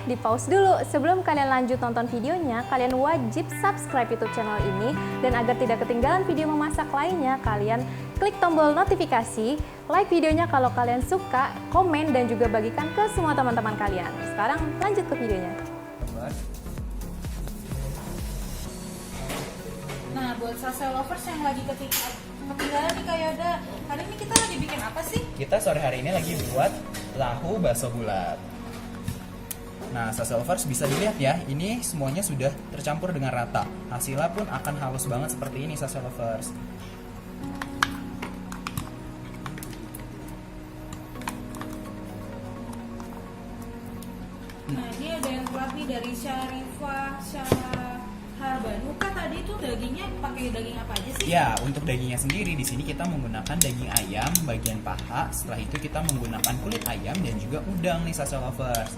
di pause dulu. Sebelum kalian lanjut nonton videonya, kalian wajib subscribe YouTube channel ini. Dan agar tidak ketinggalan video memasak lainnya, kalian klik tombol notifikasi, like videonya kalau kalian suka, komen, dan juga bagikan ke semua teman-teman kalian. Sekarang lanjut ke videonya. Nah, buat salsa lovers yang lagi ketinggalan nih Kak Yoda, hari ini kita lagi bikin apa sih? Kita sore hari ini lagi buat lahu bakso bulat. Nah, salsa lovers bisa dilihat ya, ini semuanya sudah tercampur dengan rata. Hasilnya pun akan halus banget seperti ini salsa lovers. Nah, ini ada yang buat nih dari Syarifah Syaharbanu. Kak, tadi itu dagingnya pakai daging apa aja sih? Ya, untuk dagingnya sendiri di sini kita menggunakan daging ayam bagian paha. Setelah itu kita menggunakan kulit ayam dan juga udang nih salsa lovers.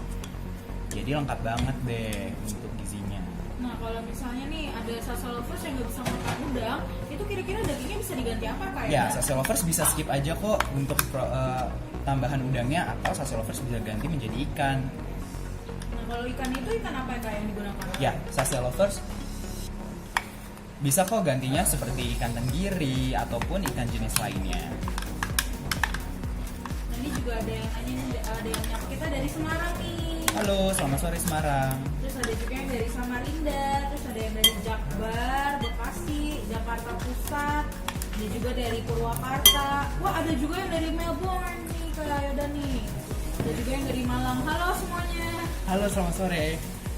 Jadi lengkap banget deh untuk gizinya. Nah, kalau misalnya nih ada salsa lovers yang nggak bisa makan udang, itu kira-kira dagingnya bisa diganti apa Kak Ya, Yoda? salsa lovers bisa skip aja kok untuk tambahan udangnya, atau salsa lovers bisa ganti menjadi ikan. Nah, kalau ikan itu ikan apa ya Kak yang digunakan? Ya, salsa lovers bisa kok gantinya seperti ikan tenggiri ataupun ikan jenis lainnya. Nah, ini juga ada yang nanya nih, ada yang nyapa kita dari Semarang nih. Halo, selamat sore Semarang. Terus ada juga yang dari Samarinda, terus ada yang dari Jakbar, Bekasi, Jakarta Pusat, ada juga dari Purwakarta. Wah, ada juga yang dari Melbourne nih Kak Yoda nih. Ada juga yang dari Malang. Halo semuanya. Halo, selamat sore.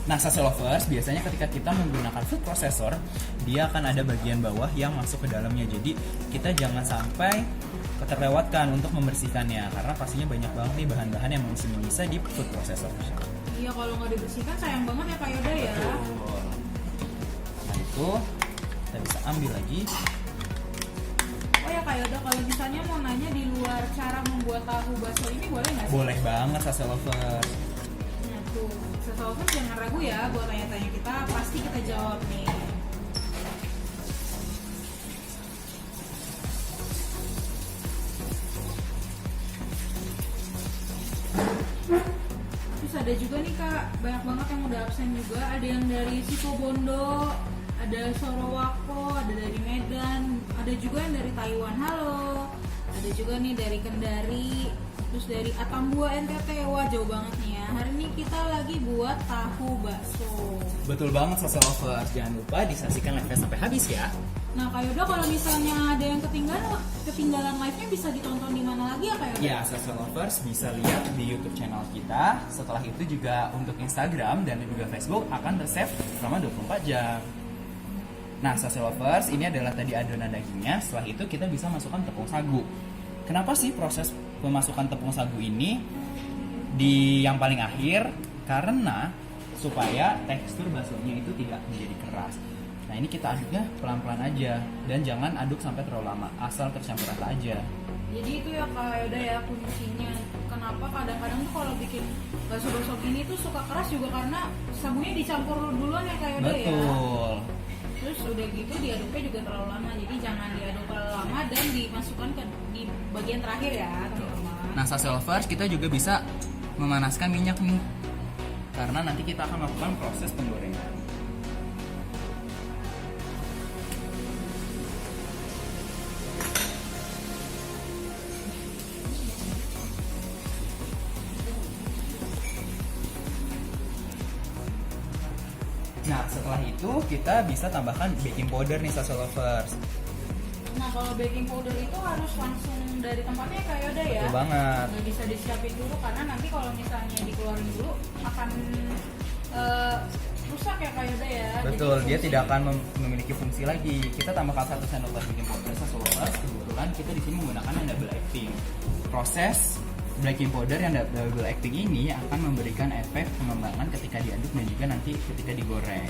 Nah, salsa lovers biasanya ketika kita menggunakan food processor, dia akan ada bagian bawah yang masuk ke dalamnya. Jadi kita jangan sampai terlewatkan untuk membersihkannya, karena pastinya banyak banget nih bahan-bahan yang masih menyisa di food processor. Iya, kalau nggak dibersihkan sayang banget ya Kak Yoda ya. Betul. Nah, itu kita bisa ambil lagi. Oh ya Kak Yoda, kalau misalnya mau nanya di luar cara membuat tahu bakso ini boleh nggak sih? Boleh banget salsa lovers. Nah tuh, sesuatu jangan ragu ya buat tanya-tanya kita, pasti kita jawab nih. Terus ada juga nih Kak, banyak banget yang udah absen juga. Ada yang dari Situbondo, ada Sorowako, ada dari Medan, ada juga yang dari Taiwan. Halo. Ada juga nih dari Kendari, terus dari Atambua NTT. Wah, jauh banget nih ya. Hari ini kita lagi buat tahu bakso. Betul banget salsa lovers. Jangan lupa disaksikan live sampai habis ya. Nah, Kak Yoda, kalau misalnya ada yang ketinggalan live-nya bisa ditonton di mana lagi ya Kak Yoda? Ya, salsa lovers bisa lihat di YouTube channel kita. Setelah itu juga untuk Instagram dan juga Facebook akan ter-save selama 24 jam. Nah, salsa lovers, ini adalah tadi adonan dagingnya. Setelah itu kita bisa masukkan tepung sagu. Kenapa sih proses pemasukan tepung sagu ini di yang paling akhir? Karena supaya tekstur baksonya itu tidak menjadi keras. Nah, ini kita aduknya pelan-pelan aja dan jangan aduk sampai terlalu lama, asal tercampur rata aja. Jadi itu ya Kak Yoda ya kuncinya. Kenapa kadang-kadang tuh kalau bikin bakso-bakso gini tuh suka keras juga karena sagunya dicampur duluan ya Kak Yoda ya. Betul. Terus udah gitu diaduknya juga terlalu lama. Jadi jangan diaduk terlalu lama dan dimasukkan di bagian terakhir ya teman-teman. Nah, salsa lovers, kita juga bisa memanaskan minyak nih, karena nanti kita akan melakukan proses penggorengan. Nah, setelah itu kita bisa tambahkan baking powder nih salsa lovers. Nah, kalau baking powder itu harus langsung dari tempatnya Kak Yoda ya. Betul banget. Nggak bisa disiapin dulu karena nanti kalau misalnya dikeluarin dulu akan rusak ya Kak Yoda ya. Betul, Jadi dia tidak akan memiliki fungsi lagi. Kita tambahkan 1 sendok teh baking powder salsa lovers. Kebetulan kita di sini menggunakan yang double acting. Proses baking powder yang double acting ini akan memberikan efek pengembangan ketika diaduk dan juga nanti ketika digoreng.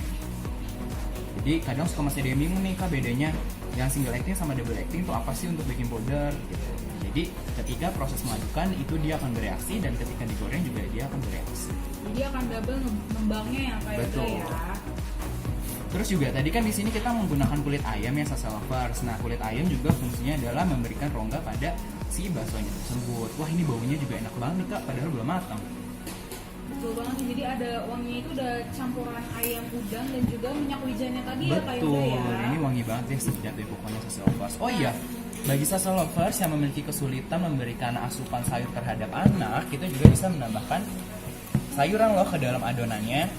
Jadi kadang suka masih ada yang bingung nih Kak, bedanya yang single acting sama double acting itu apa sih untuk baking powder gitu. Jadi ketika proses mengadukkan itu dia akan bereaksi, dan ketika digoreng juga dia akan bereaksi. Jadi akan double ngembangnya ya Kak Yoda Betul. ya. Terus juga tadi kan di sini kita menggunakan kulit ayam ya salsa lovers. Nah, kulit ayam juga fungsinya adalah memberikan rongga pada si baksonya tersebut. Wah, ini baunya juga enak banget nih Kak, padahal belum matang. betul banget sih. Jadi ada wanginya itu udah campuran ayam udang dan juga minyak wijennya tadi ya Kak Betul, Yoda ya. ini wangi banget ya sedap ya pokoknya Sasa Lovers. Oh iya, bagi Sasa Lovers yang memiliki kesulitan memberikan asupan sayur terhadap anak, kita juga bisa menambahkan sayuran loh ke dalam adonannya.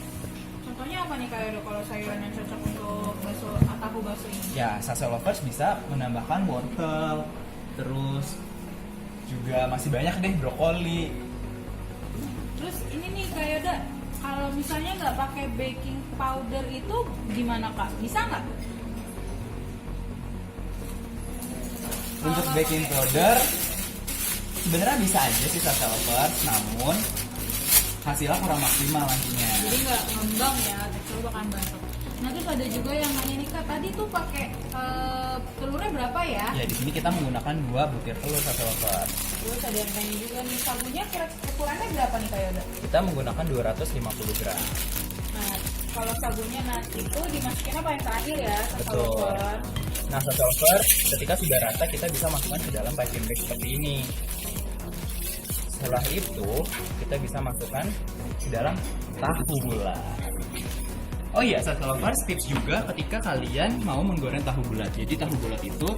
Contohnya apa nih Kak Yoda kalau sayuran yang cocok untuk bakso tahu bakso ini? Ya, Sasa Lovers bisa menambahkan wortel, terus juga masih banyak deh brokoli. Terus ini nih Kak Yoda, kalau misalnya nggak pakai baking powder itu gimana Kak? Bisa nggak? Untuk baking powder sebenarnya bisa aja sih Sasa Lovers, namun hasilnya kurang maksimal nantinya. Jadi nggak ngembang ya, teksturnya bakalan banget. Nah terus ada juga yang nanya nih Kak, tadi tuh pakai telurnya berapa ya? Ya, di sini kita menggunakan 2 butir telur Sasa Lovers. Terus ada yang tanya juga nih, sabunnya ukurannya berapa nih Kak Yoda? Kita menggunakan 250 gram. Nah kalau sabunnya nanti itu dimasukin apa yang terakhir ya? Betul. Sasawan. Nah, Sasa Lovers, ketika sudah rata kita bisa masukkan ke dalam piping bag seperti ini. Setelah itu, kita bisa masukkan ke dalam tahu bulat. Oh iya, Sasa Lovers, tips juga ketika kalian mau menggoreng tahu bulat. Jadi tahu bulat itu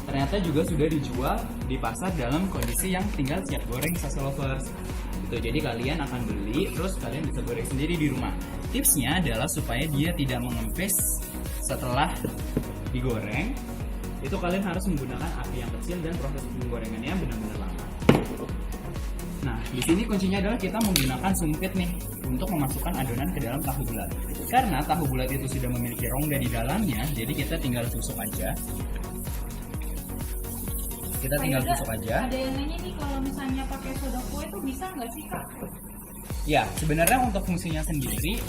ternyata juga sudah dijual di pasar dalam kondisi yang tinggal siap goreng Sasa Lovers. Gitu. Jadi kalian akan beli, terus kalian bisa goreng sendiri di rumah. Tipsnya adalah supaya dia tidak mengempes setelah digoreng. Itu kalian harus menggunakan api yang kecil dan proses penggorengannya benar-benar lama. Nah, di sini kuncinya adalah kita menggunakan sumpit nih untuk memasukkan adonan ke dalam tahu bulat. Karena tahu bulat itu sudah memiliki rongga di dalamnya, jadi kita tinggal tusuk aja. Kita tinggal Kak Yoda, tusuk aja. Ada yang nanya nih kalau misalnya pakai soda kue itu bisa nggak sih Kak? Ya, sebenarnya untuk fungsinya sendiri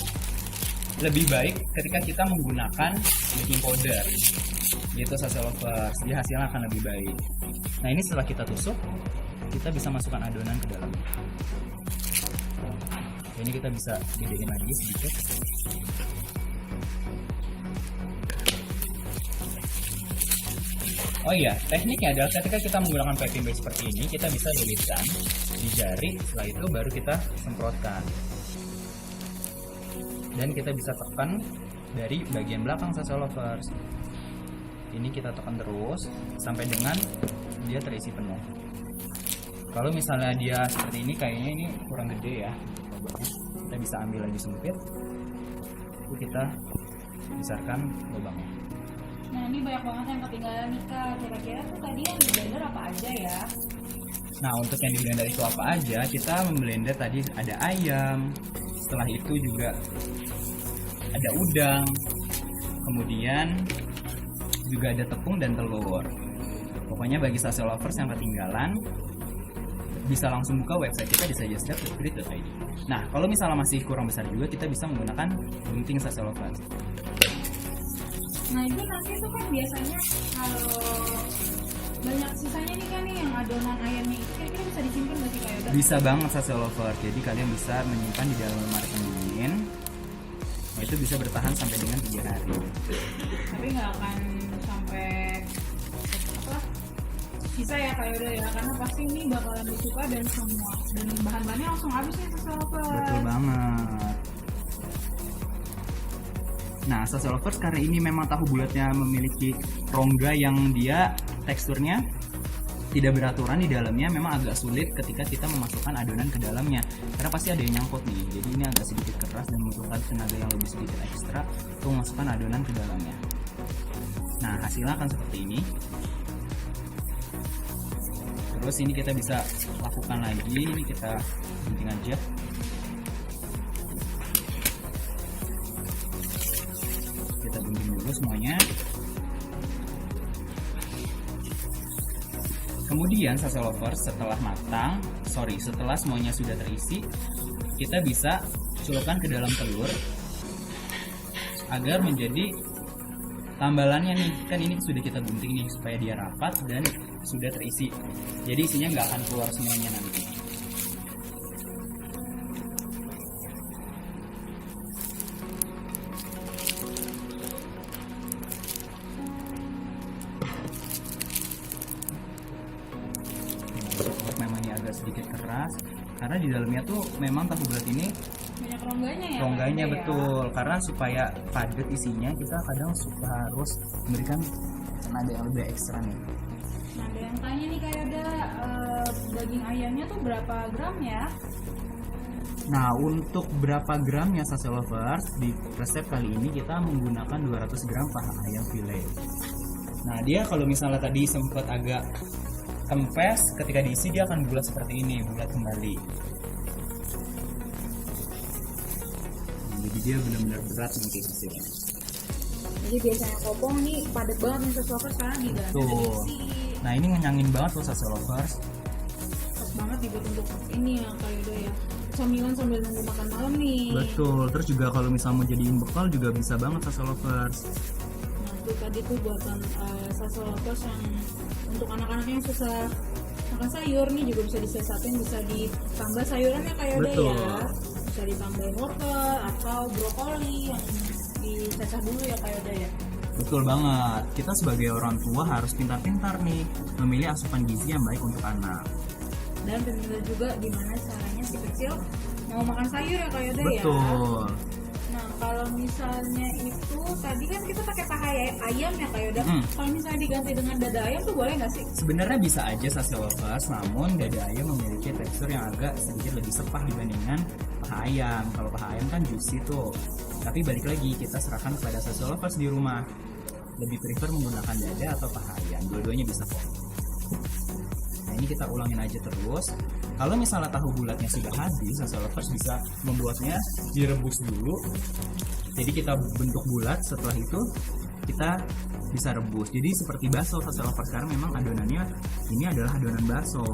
lebih baik ketika kita menggunakan baking powder. Gitu Sasa Lovers, jadi hasilnya akan lebih baik. Nah, ini setelah kita tusuk, kita bisa masukkan adonan ke dalam. Ini kita bisa gedein lagi sedikit. Oh iya, tekniknya adalah ketika kita menggunakan piping bag seperti ini, kita bisa lilitkan di jari, setelah itu baru kita semprotkan. Dan kita bisa tekan dari bagian belakang Sasa Lovers. Ini kita tekan terus sampai dengan dia terisi penuh. Kalau misalnya dia seperti ini, kayaknya ini kurang gede ya, kita bisa ambil lagi sempit, itu kita besarkan lubangnya. Nah ini banyak banget yang ketinggalan nih Kak. Kira-kira tuh tadi yang di blender apa aja ya? Nah, untuk yang di blender itu apa aja? Kita memblender tadi ada ayam, setelah itu juga ada udang, kemudian juga ada tepung dan telur. Pokoknya bagi Sasa Lovers yang ketinggalan, bisa langsung buka website kita di sajastep.grid.id. Nah, kalau misalnya masih kurang besar juga, kita bisa menggunakan gunting Sasa Lovers. Nah itu nanti tuh kan biasanya kalau banyak sisanya nih kan nih yang adonan ayamnya itu kira-kira bisa disimpan nggak sih Kak Yoda? Bisa banget Sasa Lovers, jadi kalian bisa menyimpan di dalam lemari pendingin. Nah, itu bisa bertahan sampai dengan 3 hari. Tapi nggak akan sampai apa sisa ya Kak Yoda ya, karena pasti ini bakalan disuka dan semua dan bahan-bahannya langsung habis nih Sasa Lovers. Betul banget. Nah, Sasa Lovers, karena ini memang tahu bulatnya memiliki rongga yang dia teksturnya tidak beraturan di dalamnya, memang agak sulit ketika kita memasukkan adonan ke dalamnya karena pasti ada yang nyangkut nih. Jadi ini agak sedikit keras dan membutuhkan tenaga yang lebih sedikit ekstra untuk memasukkan adonan ke dalamnya. Nah, hasilnya akan seperti ini. Terus ini kita bisa lakukan lagi, ini kita gunting aja. Kita gunting dulu semuanya. Kemudian Sasa Lovers, setelah semuanya sudah terisi, kita bisa celupkan ke dalam telur agar menjadi tambalannya nih. Kan ini sudah kita gunting nih supaya dia rapat dan sudah terisi. Jadi isinya nggak akan keluar semuanya nanti. Memang ini agak sedikit keras karena di dalamnya tuh memang tahu bulat ini Banyak rongganya ya. rongganya Kak Yuda, ya? betul, karena supaya padat isinya kita kadang suka harus memberikan tenaga yang lebih ekstra nih. Nah, ada yang tanya nih kayak ada daging ayamnya tuh berapa gram ya? Nah, untuk berapa gramnya Sase Lovers, di resep kali ini kita menggunakan 200 gram paha ayam file. Nah, dia kalau misalnya tadi sempat agak kempes, ketika diisi dia akan bulat seperti ini, bulat kembali. Jadi dia benar-benar berat nanti hasilnya. Jadi biasanya kopong nih padat banget nih Sase Lovers karena diganti Tuh. diisi. Nah, ini ngenyangin banget loh Sase Lovers. Pas banget dibuat untuk ini ya Kak Yuda ya. Camilan sambil nunggu makan malam nih. Betul. Terus juga kalau misalnya mau jadiin bekal juga bisa banget Sase Lovers. Nah itu tadi tuh buatan Sase Lovers yang untuk anak-anak yang susah makan sayur nih juga bisa disiasatin, bisa ditambah sayurannya kayak udah Betul. ya. Bisa ditambahin wortel atau brokoli yang dicacah dulu ya kayak udah ya. Betul banget. Kita sebagai orang tua harus pintar-pintar nih memilih asupan gizi yang baik untuk anak. Dan pintar juga gimana caranya si kecil mau makan sayur ya kayak udah ya. Betul. Nah kalau misalnya itu tadi kan kita pakai paha ayam ya kayak udah. Kalau misalnya diganti dengan dada ayam tuh boleh nggak sih? Sebenarnya bisa aja Sase Lovers, namun dada ayam memiliki tekstur yang agak sedikit lebih sepah dibandingkan paha ayam. Kalau paha ayam kan juicy tuh. Tapi balik lagi kita serahkan kepada Sase Lovers di rumah. Lebih prefer menggunakan dada atau paha ayam, dua-duanya bisa kok. Nah ini kita ulangin aja terus. Kalau misalnya tahu bulatnya sudah habis, Sase Lovers bisa membuatnya direbus dulu. Jadi kita bentuk bulat, setelah itu kita bisa rebus. Jadi seperti bakso Sase Lovers, karena memang adonannya ini adalah adonan bakso.